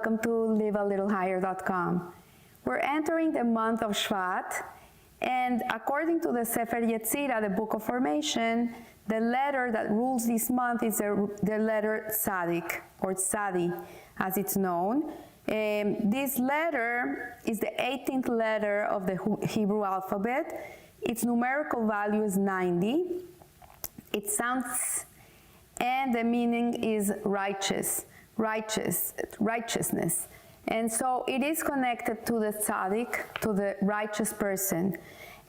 welcome to livealittlehigher.com. We're entering the month of Shvat, and according to the Sefer Yetzirah, the Book of Formation, the letter that rules this month is the letter Tzadik, or Tzadi, as it's known. This letter is the 18th letter of the Hebrew alphabet. Its numerical value is 90. It sounds, and the meaning is righteousness. And so it is connected to the tzaddik, to the righteous person.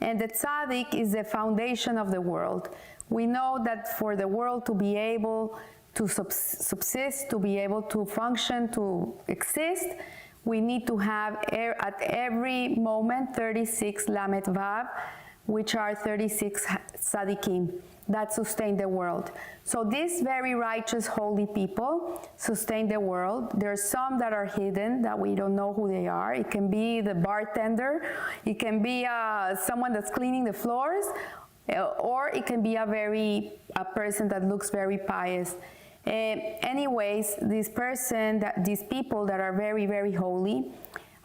And the tzaddik is the foundation of the world. We know that for the world to be able to subsist, to be able to function, to exist, we need to have at every moment 36 Lamed Vav, which are 36 tzaddikim that sustain the world. So these very righteous, holy people sustain the world. There are some that are hidden, that we don't know who they are. It can be the bartender, it can be someone that's cleaning the floors, or it can be a person that looks very pious. Anyways, these people that are very, very holy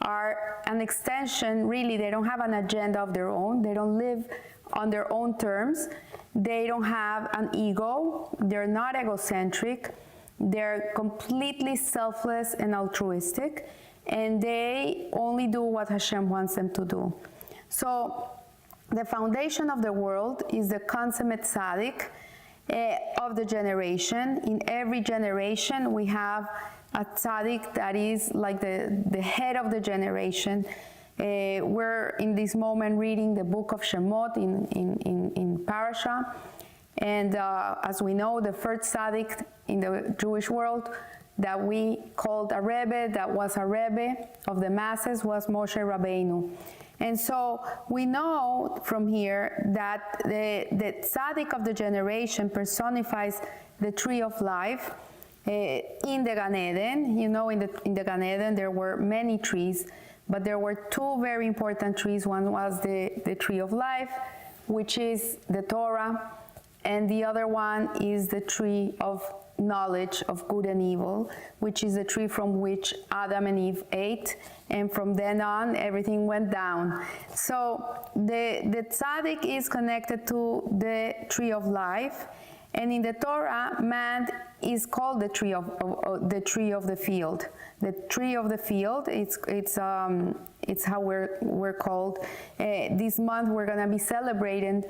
are an extension. Really, they don't have an agenda of their own. They don't live on their own terms. They don't have an ego. They're not egocentric. They're completely selfless and altruistic, and they only do what Hashem wants them to do. So the foundation of the world is the consummate tzaddik of the generation. In every generation, we have a tzaddik that is like the head of the generation. We're in this moment reading the book of Shemot in Parasha, and as we know, the first tzaddik in the Jewish world that we called a Rebbe, that was a Rebbe of the masses, was Moshe Rabbeinu. And so we know from here that the tzaddik of the generation personifies the tree of life in the Gan Eden. You know, in the Gan Eden there were many trees, but there were two very important trees. One was the tree of life, which is the Torah, and the other one is the tree of knowledge of good and evil, which is the tree from which Adam and Eve ate, and from then on everything went down. So the tzaddik is connected to the tree of life, and in the Torah, man is called the tree of the field. The tree of the field. It's how we're called. This month we're gonna be celebrating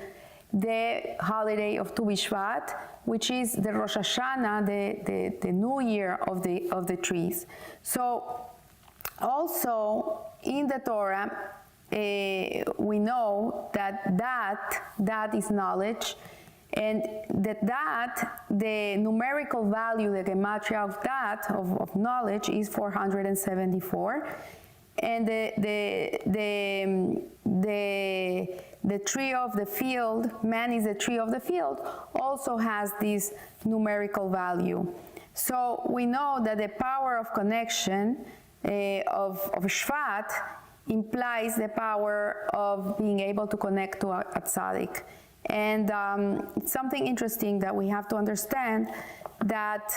the holiday of Tu B'Shvat, which is the Rosh Hashanah, the new year of the trees. So the Torah, we know that is knowledge, and the numerical value, the gematria of knowledge is 474, and the tree of the field, man is the tree of the field, also has this numerical value. So we know that the power of connection of Shvat implies the power of being able to connect to a tzaddik. And it's something interesting that we have to understand, that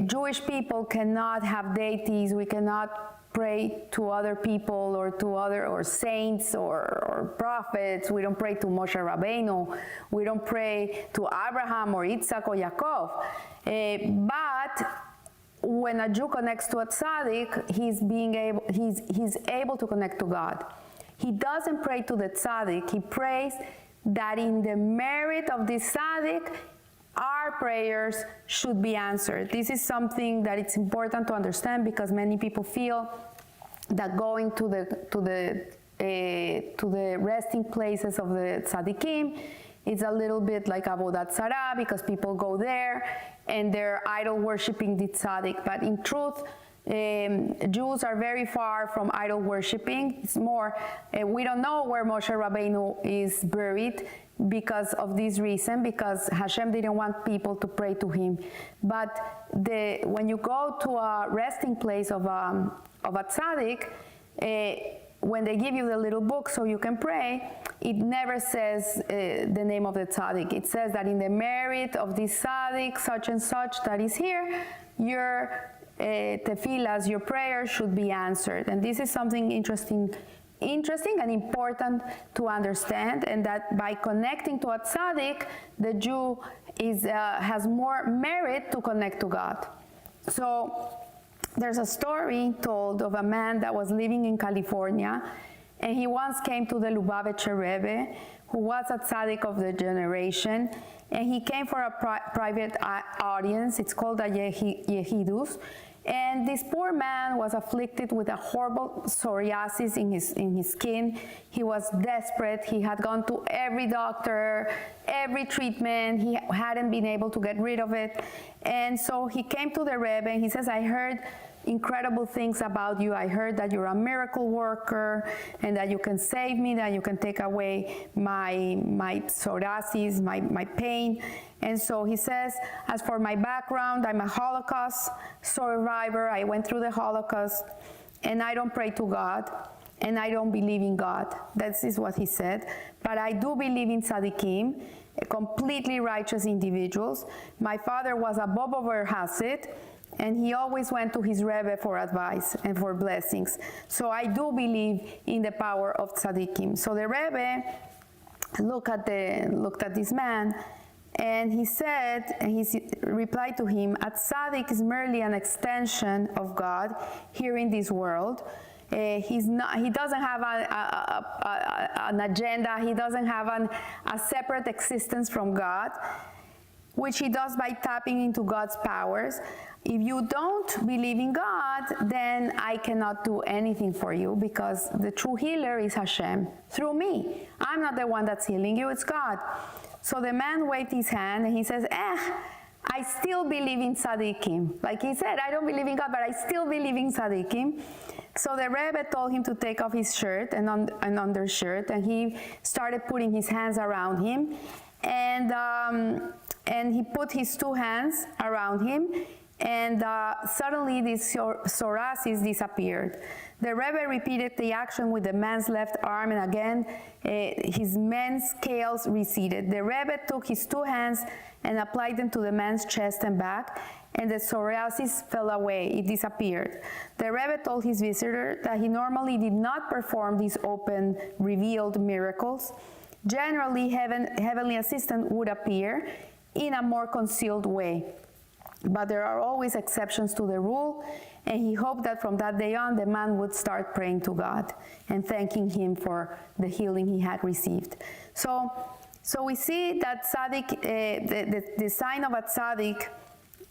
Jewish people cannot have deities. We cannot pray to other people or saints or prophets. We don't pray to Moshe Rabbeinu. We don't pray to Abraham or Yitzhak or Yaakov. But when a Jew connects to a tzaddik, he's able to connect to God. He doesn't pray to the tzaddik. He prays that in the merit of this tzaddik, our prayers should be answered. This is something that it's important to understand, because many people feel that going to the resting places of the tzaddikim, it's a little bit like Avodat Zarah, because people go there and they're idol worshiping the tzaddik. But in truth, Jews are very far from idol worshiping. It's more, we don't know where Moshe Rabbeinu is buried because of this reason, because Hashem didn't want people to pray to him. But when you go to a resting place of a tzaddik, when they give you the little book so you can pray, it never says the name of the tzaddik. It says that in the merit of this tzaddik, such and such that is here, your tefillas, your prayers should be answered. And this is something interesting and important to understand, and that by connecting to a tzaddik, the Jew has more merit to connect to God. So there's a story told of a man that was living in California, and he once came to the Lubavitcher Rebbe, who was a tzaddik of the generation, and he came for a private audience. It's called a yehidus. And this poor man was afflicted with a horrible psoriasis in his skin. He was desperate. He had gone to every doctor, every treatment. He hadn't been able to get rid of it. And so he came to the Rebbe and he says, I heard incredible things about you. I heard that you're a miracle worker and that you can save me, that you can take away my psoriasis, my pain. And so he says, as for my background, I'm a Holocaust survivor. I went through the Holocaust, and I don't pray to God, and I don't believe in God. That is what he said. But I do believe in tzaddikim, completely righteous individuals. My father was a Bobover Hasid, and he always went to his Rebbe for advice and for blessings. So I do believe in the power of tzaddikim. So the Rebbe looked at this man, and he said, and he replied to him, a tzaddik is merely an extension of God here in this world. He doesn't have an agenda. He doesn't have a separate existence from God, which he does by tapping into God's powers. If you don't believe in God, then I cannot do anything for you, because the true healer is Hashem through me. I'm not the one that's healing you, it's God. So the man waved his hand and he says, I still believe in tzaddikim. Like he said, I don't believe in God, but I still believe in tzaddikim. So the Rebbe told him to take off his shirt and undershirt, and he started putting his hands around him. And he put his two hands around him, and suddenly this psoriasis disappeared. The Rebbe repeated the action with the man's left arm, and again, his men's scales receded. The Rebbe took his two hands and applied them to the man's chest and back, and the psoriasis fell away. It disappeared. The Rebbe told his visitor that he normally did not perform these open, revealed miracles. Generally, heavenly assistance would appear in a more concealed way. But there are always exceptions to the rule, and he hoped that from that day on, the man would start praying to God and thanking him for the healing he had received. So we see that tzaddik, the sign of a tzaddik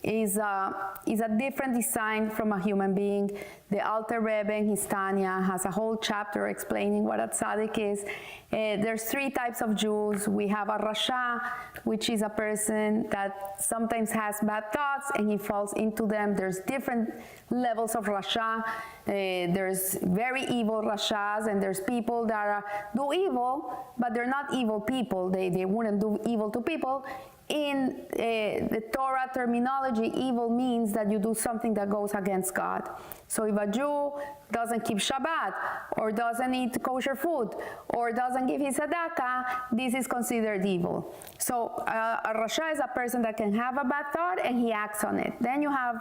is a different design from a human being. The Alter Rebbe in his Tanya has a whole chapter explaining what a tzaddik is. There's three types of Jews. We have a Rasha, which is a person that sometimes has bad thoughts and he falls into them. There's different levels of Rasha. There's very evil Rashas, and there's people that do evil, but they're not evil people. They wouldn't do evil to people. In the Torah terminology, evil means that you do something that goes against God. So if a Jew doesn't keep Shabbat, or doesn't eat kosher food, or doesn't give his tzedakah, this is considered evil. So a Rasha is a person that can have a bad thought and he acts on it. Then you have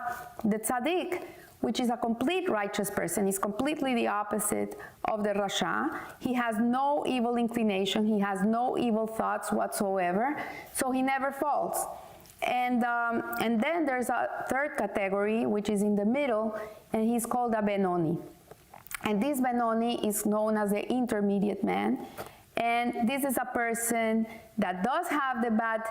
the tzaddik, which is a complete righteous person. He's completely the opposite of the Rasha. He has no evil inclination. He has no evil thoughts whatsoever. So he never falls. And then there's a third category, which is in the middle, and he's called a Benoni. And this Benoni is known as the intermediate man. And this is a person that does have the bad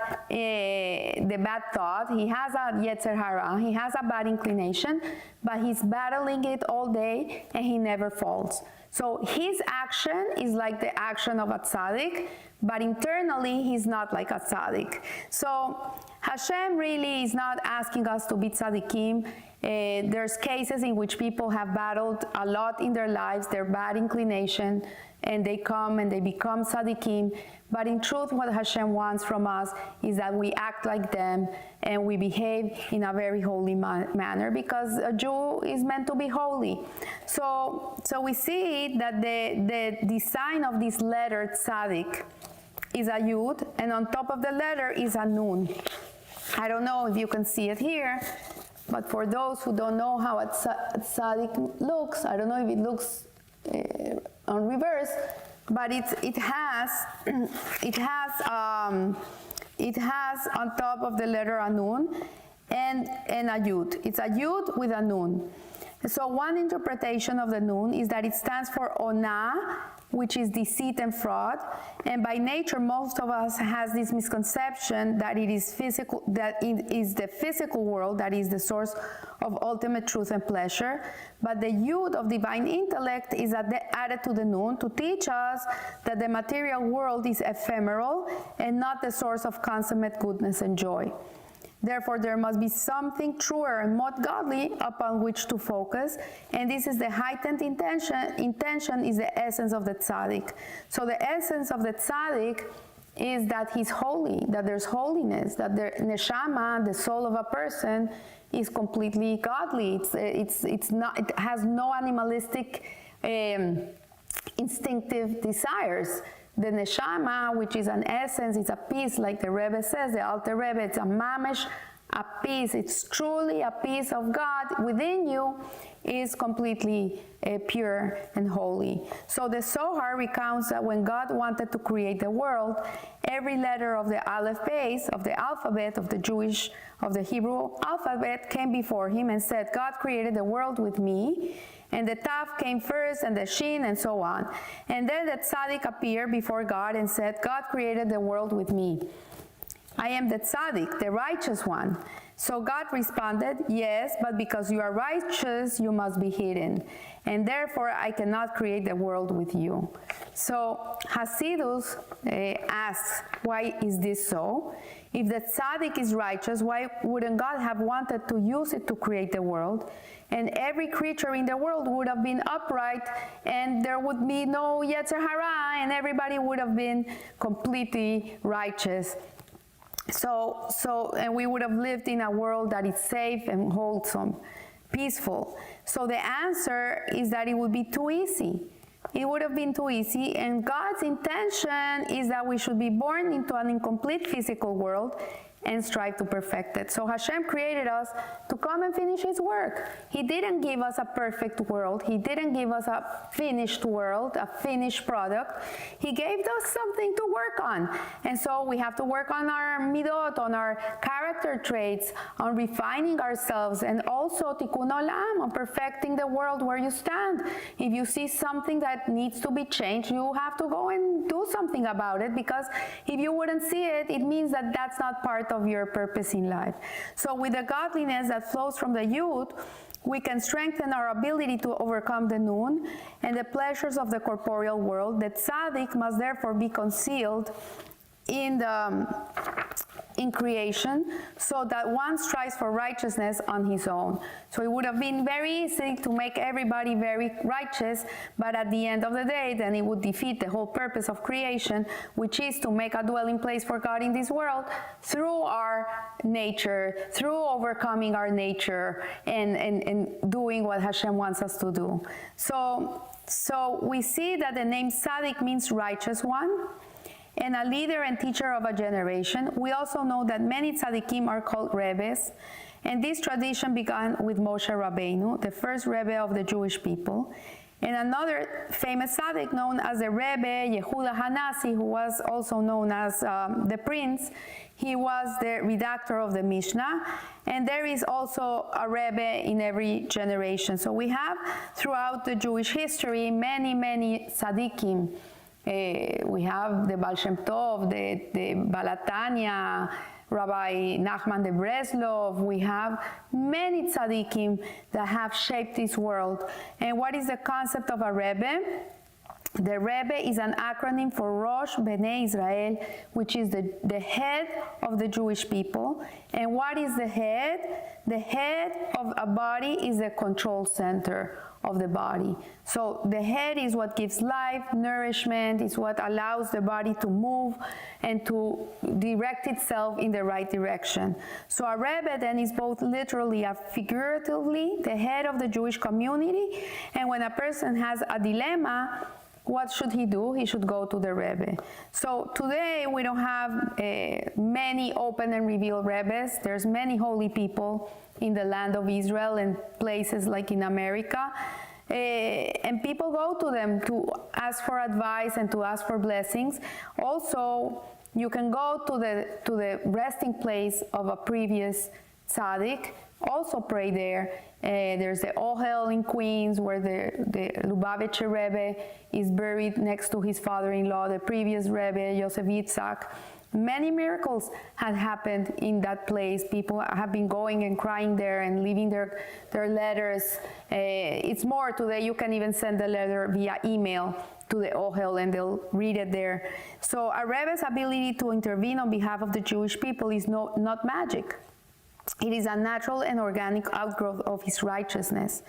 thought. He has a Yetzer Hara, he has a bad inclination, but he's battling it all day and he never falls. So his action is like the action of a tzaddik, but internally he's not like a tzaddik. So Hashem really is not asking us to be tzaddikim. There's cases in which people have battled a lot in their lives, their bad inclination, and they come and they become tzaddikim. But in truth, what Hashem wants from us is that we act like them and we behave in a very holy manner, because a Jew is meant to be holy. So we see that the design of this letter tzaddik is a yud, and on top of the letter is a nun. I don't know if you can see it here, But for those who don't know how a tzaddik looks, I don't know if it looks on reverse, but it has on top of the letter a nun and a yud. It's a yud with a nun. So one interpretation of the nun is that it stands for ona, which is deceit and fraud. And by nature, most of us has this misconception that it is physical, that it is the physical world that is the source of ultimate truth and pleasure. But the yud of divine intellect is added to the nun to teach us that the material world is ephemeral and not the source of consummate goodness and joy. Therefore, there must be something truer and more godly upon which to focus, and this is the heightened intention. Intention is the essence of the tzaddik. So the essence of the tzaddik is that he's holy, that there's holiness, that the neshama, the soul of a person, is completely godly. It has no animalistic instinctive desires. The neshama, which is an essence, it's a piece, like the Rebbe says, the Alter Rebbe, it's a mamish, a piece. It's truly a piece of God within you, is completely pure and holy. So the Zohar recounts that when God wanted to create the world, every letter of the Aleph base, of the alphabet, of the Hebrew alphabet came before him and said, God created the world with me. And the Taf came first, and the Shin, and so on. And then the Tzaddik appeared before God and said, God created the world with me. I am the Tzaddik, the righteous one. So God responded, yes, but because you are righteous, you must be hidden. And therefore, I cannot create the world with you. So Hasidus asks, why is this so? If the Tzaddik is righteous, why wouldn't God have wanted to use it to create the world? And every creature in the world would have been upright, and there would be no Yetzer Hara, and everybody would have been completely righteous. And we would have lived in a world that is safe and wholesome, peaceful. So the answer is that it would be too easy. It would have been too easy, and God's intention is that we should be born into an incomplete physical world and strive to perfect it. So Hashem created us to come and finish His work. He didn't give us a perfect world. He didn't give us a finished world, a finished product. He gave us something to work on. And so we have to work on our midot, on our character traits, on refining ourselves, and also tikkun olam, on perfecting the world where you stand. If you see something that needs to be changed, you have to go and do something about it, because if you wouldn't see it, it means that that's not part of your purpose in life. So with the godliness that flows from the Yud, we can strengthen our ability to overcome the Nun and the pleasures of the corporeal world. The tzaddik must therefore be concealed in creation, so that one strives for righteousness on his own. So it would have been very easy to make everybody very righteous, but at the end of the day, then it would defeat the whole purpose of creation, which is to make a dwelling place for God in this world through our nature, through overcoming our nature and doing what Hashem wants us to do. So we see that the name Tzaddik means righteous one, and a leader and teacher of a generation. We also know that many tzaddikim are called Rebbes, and this tradition began with Moshe Rabbeinu, the first Rebbe of the Jewish people. And another famous tzaddik known as the Rebbe Yehuda Hanasi, who was also known as the Prince, he was the redactor of the Mishnah, and there is also a Rebbe in every generation. So we have throughout the Jewish history many tzaddikim. We have the Baal Shem Tov, the Balatanya, Rabbi Nachman de Breslov. We have many tzaddikim that have shaped this world. And what is the concept of a Rebbe? The Rebbe is an acronym for Rosh Bnei Israel, which is the head of the Jewish people. And what is the head? The head of a body is the control center of the body. So the head is what gives life, nourishment, is what allows the body to move and to direct itself in the right direction. So a Rebbe then is both literally and figuratively the head of the Jewish community, and when a person has a dilemma, what should he do? He should go to the Rebbe. So today we don't have many open and revealed Rebbes. There's many holy people in the land of Israel and places like in America. And people go to them to ask for advice and to ask for blessings. Also, you can go to the resting place of a previous tzaddik, also pray there. There's the Ohel in Queens, where the Lubavitcher Rebbe is buried next to his father-in-law, the previous Rebbe, Yosef Yitzhak. Many miracles had happened in that place. People have been going and crying there and leaving their letters. It's more, today you can even send a letter via email to the Ohel and they'll read it there. So a Rebbe's ability to intervene on behalf of the Jewish people is not magic. It is a natural and organic outgrowth of his righteousness.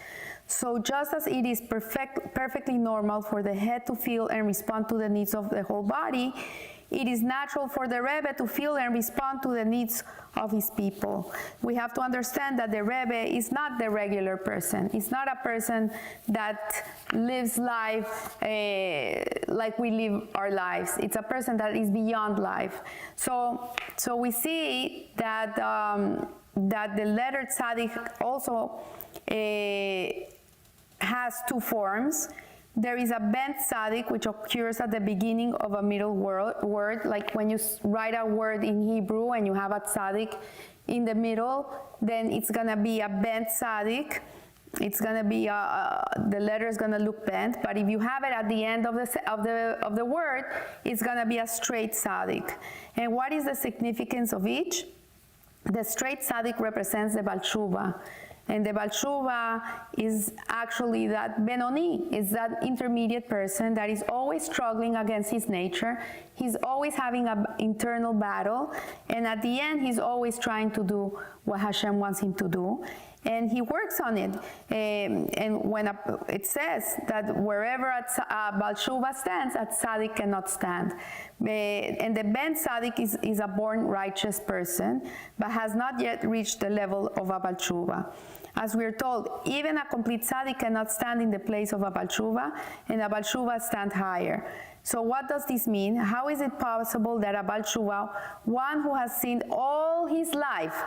So just as it is perfectly normal for the head to feel and respond to the needs of the whole body, it is natural for the Rebbe to feel and respond to the needs of his people. We have to understand that the Rebbe is not the regular person. It's not a person that lives life like we live our lives. It's a person that is beyond life. So we see that that the letter tzaddik also has two forms. There is a bent tzaddik, which occurs at the beginning of a middle word, like when you write a word in Hebrew and you have a tzaddik in the middle, then it's gonna be a bent tzaddik. It's gonna be the letter is gonna look bent, but if you have it at the end of the word, it's gonna be a straight tzaddik. And what is the significance of each? The straight tzaddik represents the Baal Tshuva. And the Baal Tshuva is actually that Benoni, is that intermediate person that is always struggling against his nature. He's always having an internal battle, and at the end, he's always trying to do what Hashem wants him to do, and he works on it. And when it says that wherever a Baal Tshuva stands, a tzaddik cannot stand. And the ben tzaddik is a born righteous person, but has not yet reached the level of a Baal Tshuva. As we are told, even a complete tzaddik cannot stand in the place of a Baal Tshuva, and a Baal Tshuva stand higher. So what does this mean? How is it possible that a Baal Tshuva, one who has sinned all his life,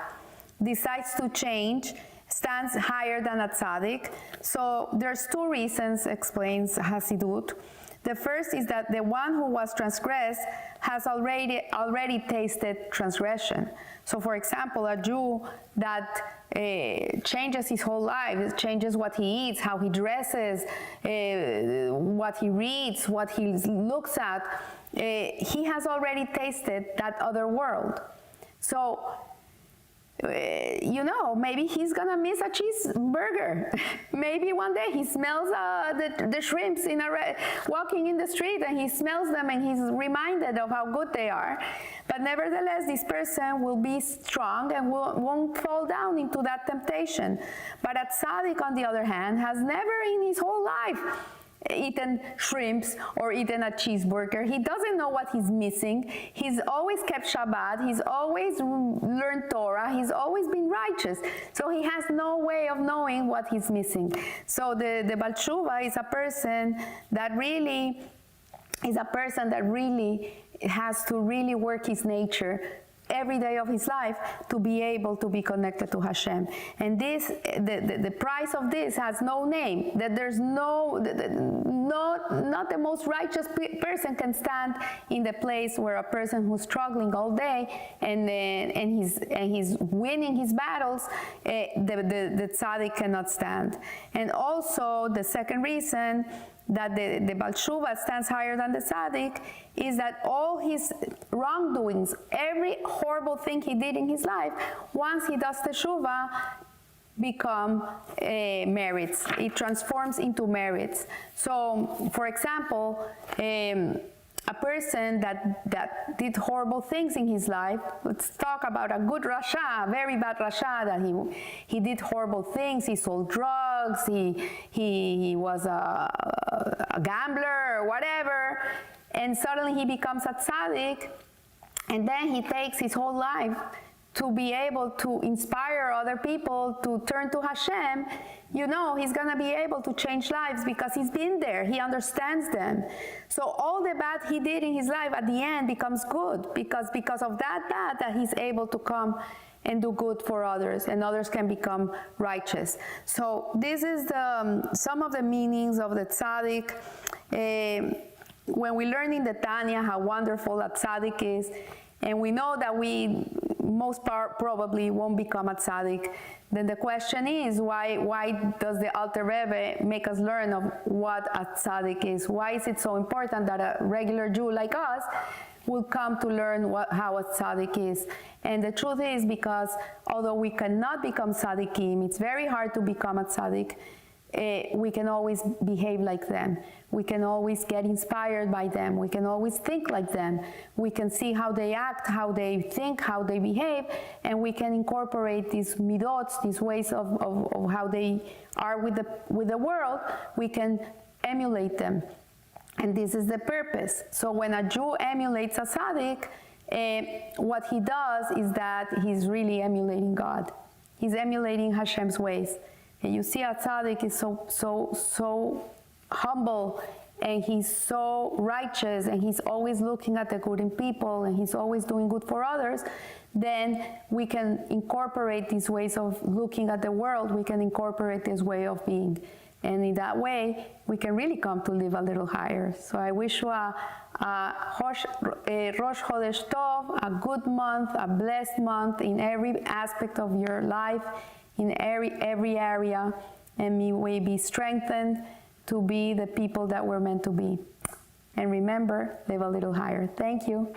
decides to change, stands higher than a tzaddik? So there's two reasons, explains Hasidut. The first is that the one who was transgressed has already tasted transgression. So for example, a Jew that changes his whole life, changes what he eats, how he dresses, what he reads, what he looks at, he has already tasted that other world. So maybe he's gonna miss a cheeseburger. Maybe one day he smells the shrimps walking in the street, and he smells them and he's reminded of how good they are. But nevertheless, this person will be strong and won't fall down into that temptation. But a tzaddik, on the other hand, has never in his whole life eaten shrimps or eaten a cheeseburger. He doesn't know what he's missing. He's always kept Shabbat. He's always learned Torah. He's always been righteous. So he has no way of knowing what he's missing. So the Baal Tshuva is a person that really has to really work his nature every day of his life to be able to be connected to Hashem. And this, the price of this has no name. That there's not the most righteous person can stand in the place where a person who's struggling all day and he's winning his battles, the tzaddik cannot stand. And also the second reason that the Baal Tshuva stands higher than the tzaddik is that all his wrongdoings, every horrible thing he did in his life, once he does teshuva, become merits. It transforms into merits. So, for example, a person that did horrible things in his life, let's talk about a good Rasha, a very bad Rasha, that he did horrible things, he sold drugs, he was a gambler or whatever, and suddenly he becomes a tzaddik, and then he takes his whole life to be able to inspire other people to turn to Hashem, you know, he's going to be able to change lives because he's been there. He understands them. So all the bad he did in his life at the end becomes good because of that bad that he's able to come and do good for others, and others can become righteous. So this is some of the meanings of the tzaddik. When we learn in the Tanya how wonderful a tzaddik is, and we know that we most probably won't become a tzaddik, then the question is, why does the Alter Rebbe make us learn of what a tzaddik is? Why is it so important that a regular Jew like us will come to learn how a tzaddik is? And the truth is, because although we cannot become tzaddikim, it's very hard to become a tzaddik, we can always behave like them. We can always get inspired by them. We can always think like them. We can see how they act, how they think, how they behave, and we can incorporate these midot, these ways of how they are with the world. We can emulate them. And this is the purpose. So when a Jew emulates a tzaddik, what he does is that he's really emulating God. He's emulating Hashem's ways. And you see a tzaddik is so humble, and he's so righteous, and he's always looking at the good in people, and he's always doing good for others, then we can incorporate these ways of looking at the world. We can incorporate this way of being. And in that way, we can really come to live a little higher. So I wish you a Rosh Chodesh Tov, a good month, a blessed month in every aspect of your life, in every area, and may we be strengthened to be the people that we're meant to be. And remember, live a little higher. Thank you.